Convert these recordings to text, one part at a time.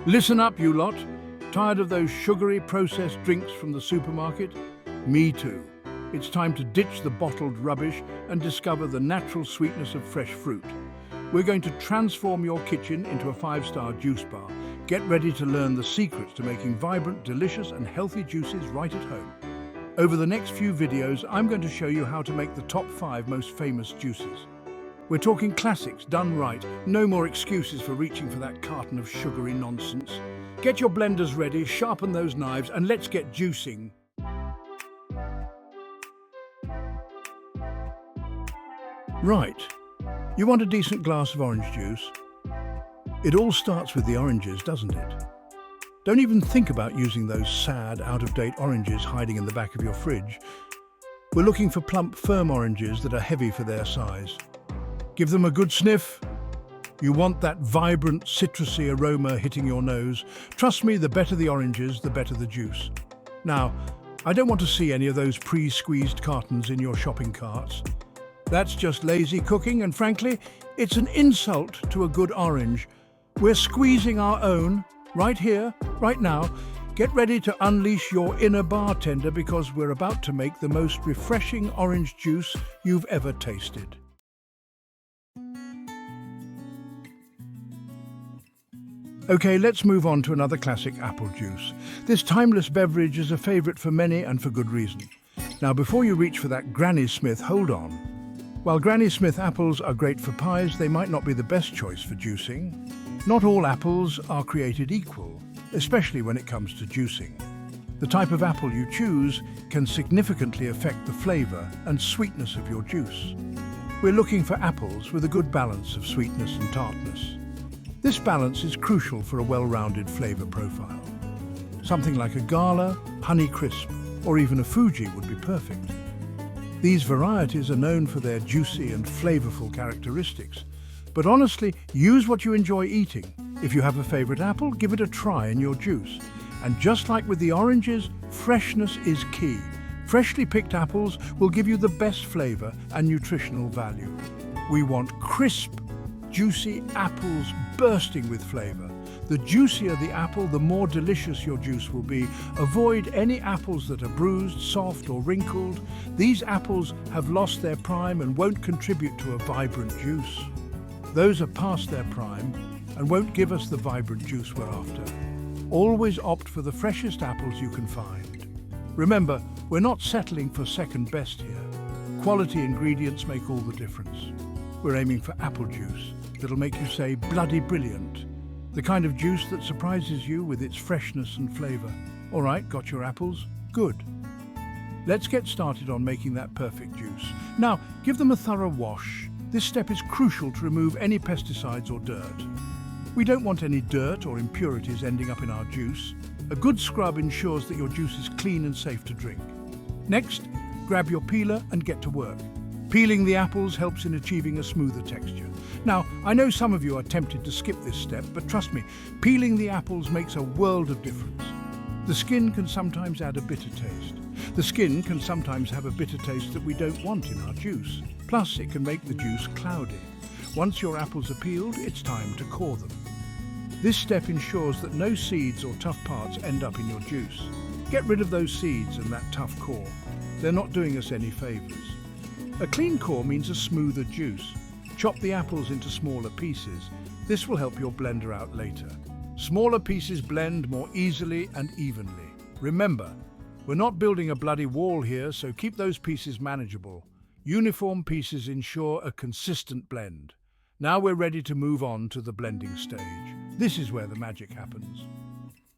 Listen up, you lot. Tired of those sugary processed drinks from the supermarket? Me too. It's time to ditch the bottled rubbish and discover the natural sweetness of fresh fruit. We're going to transform your kitchen into a 5-star juice bar. Get ready to learn the secrets to making vibrant, delicious and healthy juices right at home. Over the next few videos, I'm going to show you how to make the top 5 most famous juices. We're talking classics done right, no more excuses for reaching for that carton of sugary nonsense. Get your blenders ready, sharpen those knives and let's get juicing. Right, you want a decent glass of orange juice? It all starts with the oranges, doesn't it? Don't even think about using those sad, out-of-date oranges hiding in the back of your fridge. We're looking for plump, firm oranges that are heavy for their size. Give them a good sniff. You want that vibrant, citrusy aroma hitting your nose. Trust me, the better the oranges, the better the juice. Now, I don't want to see any of those pre-squeezed cartons in your shopping carts. That's just lazy cooking, and frankly, it's an insult to a good orange. We're squeezing our own, right here, right now. Get ready to unleash your inner bartender because we're about to make the most refreshing orange juice you've ever tasted. Okay, let's move on to another classic, apple juice. This timeless beverage is a favourite for many and for good reason. Now, before you reach for that Granny Smith, hold on. While Granny Smith apples are great for pies, they might not be the best choice for juicing. Not all apples are created equal, especially when it comes to juicing. The type of apple you choose can significantly affect the flavour and sweetness of your juice. We're looking for apples with a good balance of sweetness and tartness. This balance is crucial for a well-rounded flavour profile. Something like a Gala, Honeycrisp, or even a Fuji would be perfect. These varieties are known for their juicy and flavourful characteristics. But honestly, use what you enjoy eating. If you have a favourite apple, give it a try in your juice. And just like with the oranges, freshness is key. Freshly picked apples will give you the best flavour and nutritional value. We want crisp, juicy apples bursting with flavour. The juicier the apple, the more delicious your juice will be. Avoid any apples that are bruised, soft or wrinkled. These apples have lost their prime and won't contribute to a vibrant juice. Those are past their prime and won't give us the vibrant juice we're after. Always opt for the freshest apples you can find. Remember, we're not settling for second best here. Quality ingredients make all the difference. We're aiming for apple juice that'll make you say bloody brilliant. The kind of juice that surprises you with its freshness and flavour. All right, got your apples? Good. Let's get started on making that perfect juice. Now, give them a thorough wash. This step is crucial to remove any pesticides or dirt. We don't want any dirt or impurities ending up in our juice. A good scrub ensures that your juice is clean and safe to drink. Next, grab your peeler and get to work. Peeling the apples helps in achieving a smoother texture. Now, I know some of you are tempted to skip this step, but trust me, peeling the apples makes a world of difference. The skin can sometimes add a bitter taste. The skin can sometimes have a bitter taste that we don't want in our juice. Plus, it can make the juice cloudy. Once your apples are peeled, it's time to core them. This step ensures that no seeds or tough parts end up in your juice. Get rid of those seeds and that tough core. They're not doing us any favours. A clean core means a smoother juice. Chop the apples into smaller pieces. This will help your blender out later. Smaller pieces blend more easily and evenly. Remember, we're not building a bloody wall here, so keep those pieces manageable. Uniform pieces ensure a consistent blend. Now we're ready to move on to the blending stage. This is where the magic happens.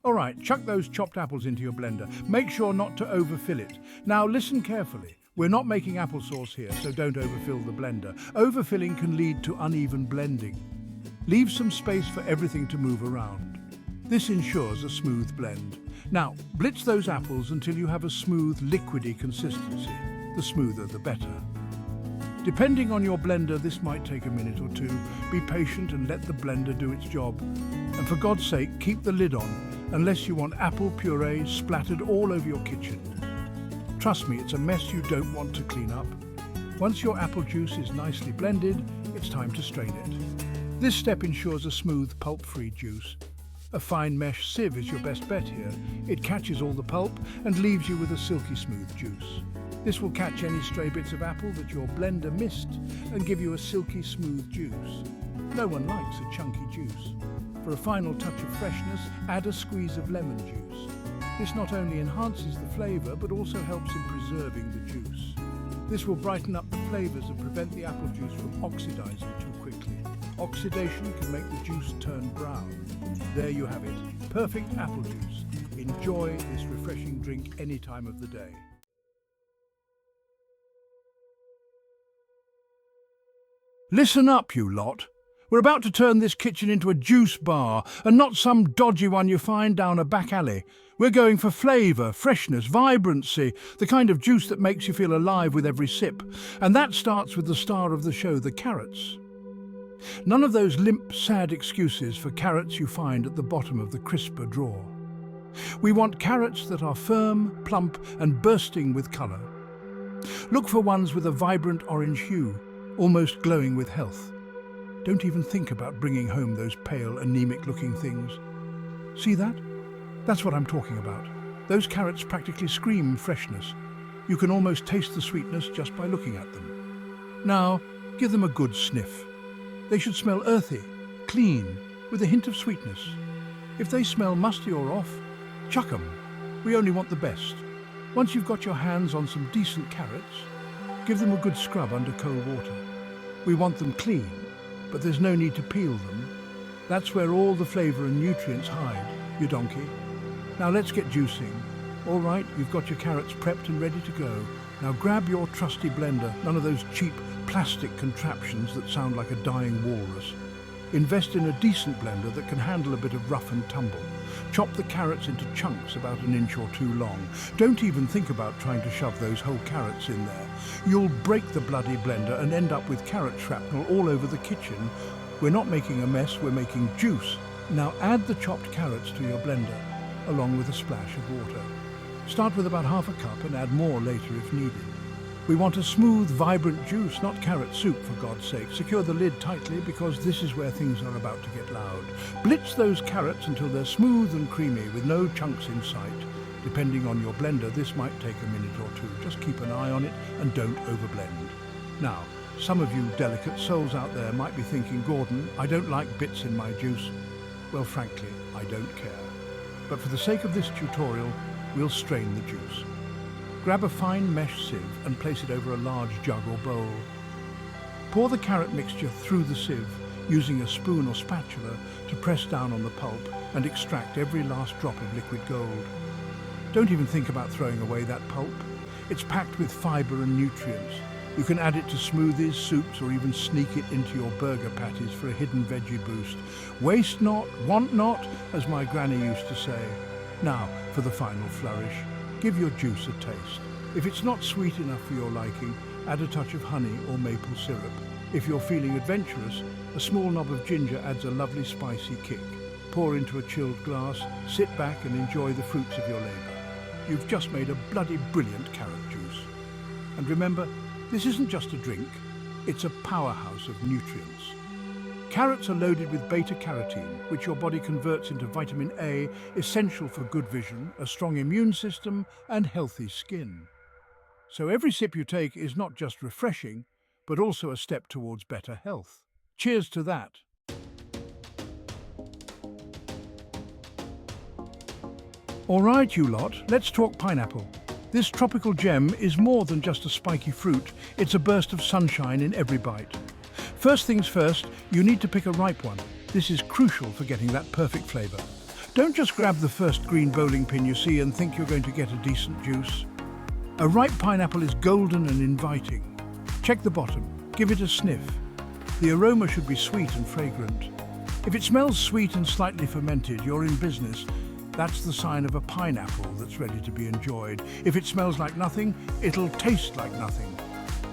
All right, chuck those chopped apples into your blender. Make sure not to overfill it. Now listen carefully. We're not making applesauce here, so don't overfill the blender. Overfilling can lead to uneven blending. Leave some space for everything to move around. This ensures a smooth blend. Now, blitz those apples until you have a smooth, liquidy consistency. The smoother, the better. Depending on your blender, this might take a minute or two. Be patient and let the blender do its job. And for God's sake, keep the lid on, unless you want apple puree splattered all over your kitchen. Trust me, it's a mess you don't want to clean up. Once your apple juice is nicely blended, it's time to strain it. This step ensures a smooth, pulp-free juice. A fine mesh sieve is your best bet here. It catches all the pulp and leaves you with a silky smooth juice. This will catch any stray bits of apple that your blender missed and give you a silky smooth juice. No one likes a chunky juice. For a final touch of freshness, add a squeeze of lemon juice. This not only enhances the flavour but also helps in preserving the juice. This will brighten up the flavours and prevent the apple juice from oxidizing too quickly. Oxidation can make the juice turn brown. There you have it, perfect apple juice. Enjoy this refreshing drink any time of the day. Listen up, you lot. We're about to turn this kitchen into a juice bar, and not some dodgy one you find down a back alley. We're going for flavour, freshness, vibrancy, the kind of juice that makes you feel alive with every sip. And that starts with the star of the show, the carrots. None of those limp, sad excuses for carrots you find at the bottom of the crisper drawer. We want carrots that are firm, plump, and bursting with colour. Look for ones with a vibrant orange hue, almost glowing with health. Don't even think about bringing home those pale, anemic-looking things. See that? That's what I'm talking about. Those carrots practically scream freshness. You can almost taste the sweetness just by looking at them. Now, give them a good sniff. They should smell earthy, clean, with a hint of sweetness. If they smell musty or off, chuck 'em. We only want the best. Once you've got your hands on some decent carrots, give them a good scrub under cold water. We want them clean, but there's no need to peel them. That's where all the flavour and nutrients hide, you donkey. Now let's get juicing. All right, you've got your carrots prepped and ready to go. Now grab your trusty blender, none of those cheap plastic contraptions that sound like a dying walrus. Invest in a decent blender that can handle a bit of rough and tumble. Chop the carrots into chunks about an inch or two long. Don't even think about trying to shove those whole carrots in there. You'll break the bloody blender and end up with carrot shrapnel all over the kitchen. We're not making a mess, we're making juice. Now add the chopped carrots to your blender, along with a splash of water. Start with about half a cup and add more later if needed. We want a smooth, vibrant juice, not carrot soup, for God's sake. Secure the lid tightly because this is where things are about to get loud. Blitz those carrots until they're smooth and creamy with no chunks in sight. Depending on your blender, this might take a minute or two. Just keep an eye on it and don't overblend. Now, some of you delicate souls out there might be thinking, Gordon, I don't like bits in my juice. Well, frankly, I don't care. But for the sake of this tutorial, we'll strain the juice. Grab a fine mesh sieve and place it over a large jug or bowl. Pour the carrot mixture through the sieve, using a spoon or spatula to press down on the pulp and extract every last drop of liquid gold. Don't even think about throwing away that pulp. It's packed with fibre and nutrients. You can add it to smoothies, soups, or even sneak it into your burger patties for a hidden veggie boost. Waste not, want not, as my granny used to say. Now, for the final flourish. Give your juice a taste. If it's not sweet enough for your liking, add a touch of honey or maple syrup. If you're feeling adventurous, a small knob of ginger adds a lovely spicy kick. Pour into a chilled glass, sit back and enjoy the fruits of your labour. You've just made a bloody brilliant carrot juice. And remember, this isn't just a drink, it's a powerhouse of nutrients. Carrots are loaded with beta-carotene, which your body converts into vitamin A, essential for good vision, a strong immune system, and healthy skin. So every sip you take is not just refreshing, but also a step towards better health. Cheers to that. All right, you lot, let's talk pineapple. This tropical gem is more than just a spiky fruit, it's a burst of sunshine in every bite. First things first, you need to pick a ripe one. This is crucial for getting that perfect flavour. Don't just grab the first green bowling pin you see and think you're going to get a decent juice. A ripe pineapple is golden and inviting. Check the bottom, give it a sniff. The aroma should be sweet and fragrant. If it smells sweet and slightly fermented, you're in business. That's the sign of a pineapple that's ready to be enjoyed. If it smells like nothing, it'll taste like nothing.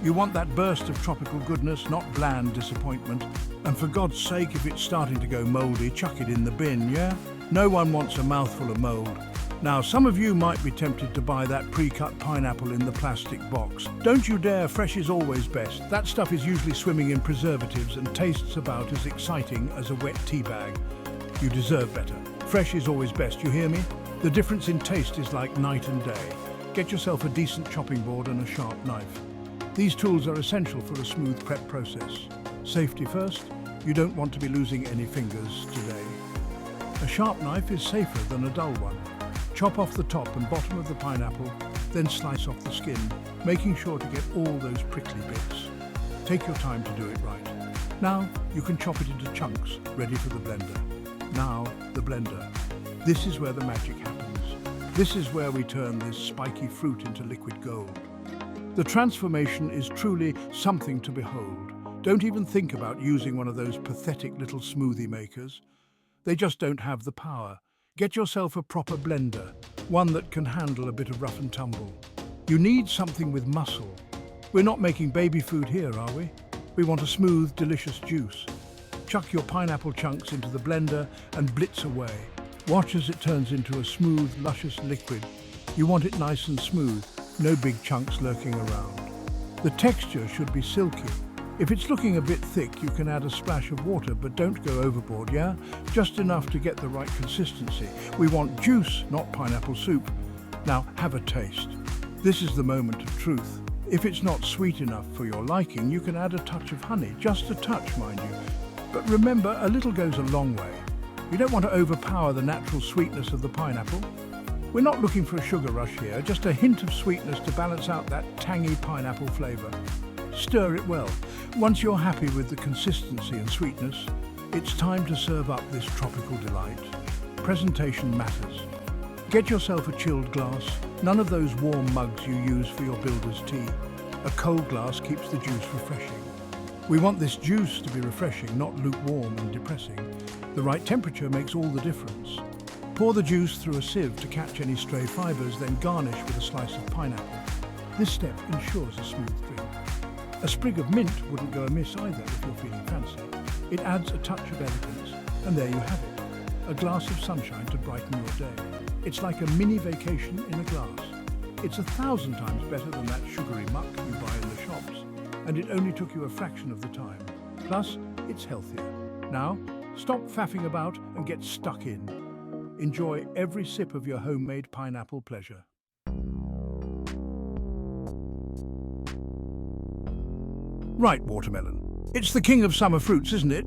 You want that burst of tropical goodness, not bland disappointment. And for God's sake, if it's starting to go mouldy, chuck it in the bin, yeah? No one wants a mouthful of mould. Now, some of you might be tempted to buy that pre-cut pineapple in the plastic box. Don't you dare, fresh is always best. That stuff is usually swimming in preservatives and tastes about as exciting as a wet tea bag. You deserve better. Fresh is always best, you hear me? The difference in taste is like night and day. Get yourself a decent chopping board and a sharp knife. These tools are essential for a smooth prep process. Safety first, you don't want to be losing any fingers today. A sharp knife is safer than a dull one. Chop off the top and bottom of the pineapple, then slice off the skin, making sure to get all those prickly bits. Take your time to do it right. Now you can chop it into chunks, ready for the blender. Now the blender. This is where the magic happens. This is where we turn this spiky fruit into liquid gold. The transformation is truly something to behold. Don't even think about using one of those pathetic little smoothie makers. They just don't have the power. Get yourself a proper blender, one that can handle a bit of rough and tumble. You need something with muscle. We're not making baby food here, are we? We want a smooth, delicious juice. Chuck your pineapple chunks into the blender and blitz away. Watch as it turns into a smooth, luscious liquid. You want it nice and smooth, no big chunks lurking around. The texture should be silky. If it's looking a bit thick, you can add a splash of water, but don't go overboard, yeah? Just enough to get the right consistency. We want juice, not pineapple soup. Now, have a taste. This is the moment of truth. If it's not sweet enough for your liking, you can add a touch of honey, just a touch, mind you. But remember, a little goes a long way. You don't want to overpower the natural sweetness of the pineapple. We're not looking for a sugar rush here, just a hint of sweetness to balance out that tangy pineapple flavor. Stir it well. Once you're happy with the consistency and sweetness, it's time to serve up this tropical delight. Presentation matters. Get yourself a chilled glass, none of those warm mugs you use for your builder's tea. A cold glass keeps the juice refreshing. We want this juice to be refreshing, not lukewarm and depressing. The right temperature makes all the difference. Pour the juice through a sieve to catch any stray fibers, then garnish with a slice of pineapple. This step ensures a smooth drink. A sprig of mint wouldn't go amiss either if you're feeling fancy. It adds a touch of elegance, and there you have it. A glass of sunshine to brighten your day. It's like a mini vacation in a glass. It's 1,000 times better than that sugary muck you buy in the shops, and it only took you a fraction of the time. Plus, it's healthier. Now, stop faffing about and get stuck in. Enjoy every sip of your homemade pineapple pleasure. Right, watermelon. It's the king of summer fruits, isn't it?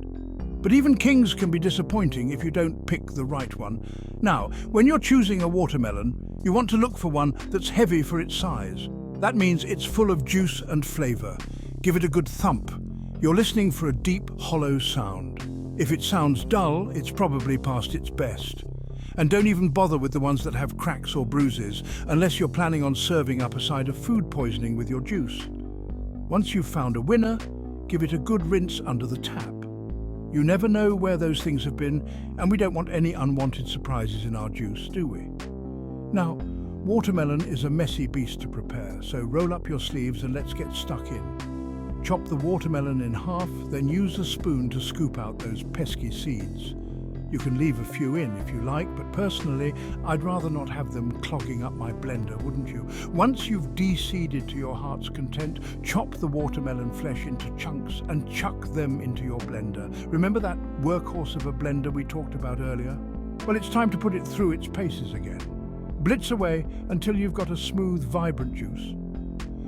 But even kings can be disappointing if you don't pick the right one. Now, when you're choosing a watermelon, you want to look for one that's heavy for its size. That means it's full of juice and flavor. Give it a good thump. You're listening for a deep, hollow sound. If it sounds dull, it's probably past its best. And don't even bother with the ones that have cracks or bruises, unless you're planning on serving up a side of food poisoning with your juice. Once you've found a winner, give it a good rinse under the tap. You never know where those things have been, and we don't want any unwanted surprises in our juice, do we? Now, watermelon is a messy beast to prepare, so roll up your sleeves and let's get stuck in. Chop the watermelon in half, then use a spoon to scoop out those pesky seeds. You can leave a few in if you like, but personally, I'd rather not have them clogging up my blender, wouldn't you? Once you've de-seeded to your heart's content, chop the watermelon flesh into chunks and chuck them into your blender. Remember that workhorse of a blender we talked about earlier? Well, it's time to put it through its paces again. Blitz away until you've got a smooth, vibrant juice.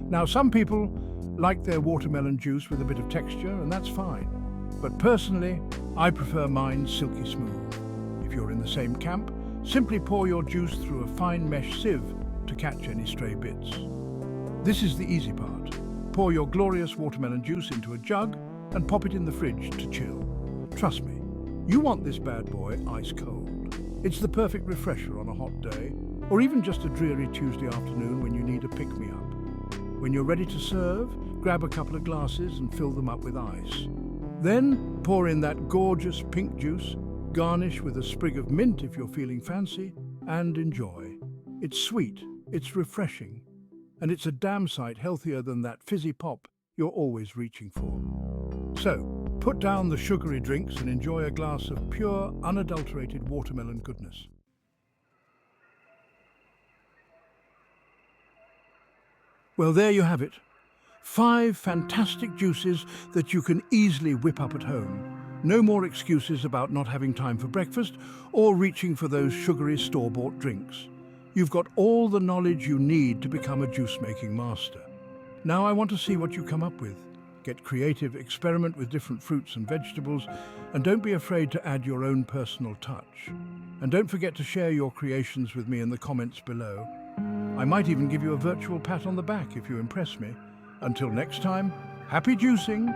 Now, some people like their watermelon juice with a bit of texture, and that's fine. But personally, I prefer mine silky smooth. If you're in the same camp, simply pour your juice through a fine mesh sieve to catch any stray bits. This is the easy part. Pour your glorious watermelon juice into a jug and pop it in the fridge to chill. Trust me, you want this bad boy ice cold. It's the perfect refresher on a hot day, or even just a dreary Tuesday afternoon when you need a pick-me-up. When you're ready to serve, grab a couple of glasses and fill them up with ice. Then pour in that gorgeous pink juice, garnish with a sprig of mint if you're feeling fancy, and enjoy. It's sweet, it's refreshing, and it's a damn sight healthier than that fizzy pop you're always reaching for. So, put down the sugary drinks and enjoy a glass of pure, unadulterated watermelon goodness. Well, there you have it. 5 fantastic juices that you can easily whip up at home. No more excuses about not having time for breakfast or reaching for those sugary store-bought drinks. You've got all the knowledge you need to become a juice-making master. Now I want to see what you come up with. Get creative, experiment with different fruits and vegetables, and don't be afraid to add your own personal touch. And don't forget to share your creations with me in the comments below. I might even give you a virtual pat on the back if you impress me. Until next time, happy juicing!